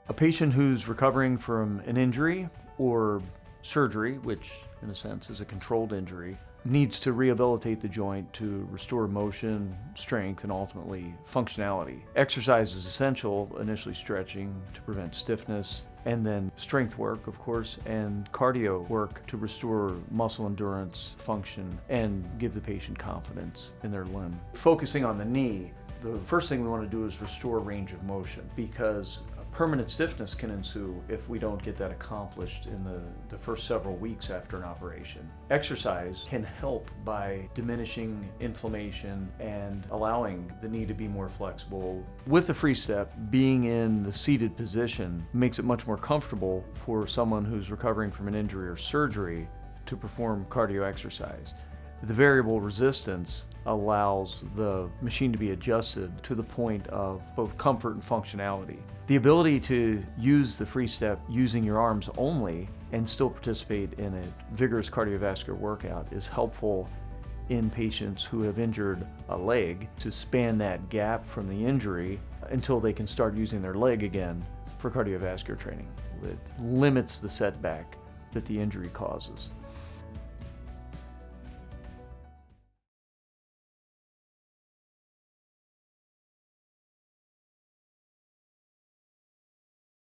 A patient who's recovering from an injury or surgery, which in a sense is a controlled injury, needs to rehabilitate the joint to restore motion, strength, and ultimately functionality. Exercise is essential, initially stretching to prevent stiffness, and then strength work, of course, and cardio work to restore muscle endurance, function, and give the patient confidence in their limb. Focusing on the knee, the first thing we want to do is restore range of motion, because permanent stiffness can ensue if we don't get that accomplished in the first several weeks after an operation. Exercise can help by diminishing inflammation and allowing the knee to be more flexible. With the FreeStep, being in the seated position makes it much more comfortable for someone who's recovering from an injury or surgery to perform cardio exercise. The variable resistance allows the machine to be adjusted to the point of both comfort and functionality. The ability to use the FreeStep using your arms only and still participate in a vigorous cardiovascular workout is helpful in patients who have injured a leg to span that gap from the injury until they can start using their leg again for cardiovascular training. It limits the setback that the injury causes.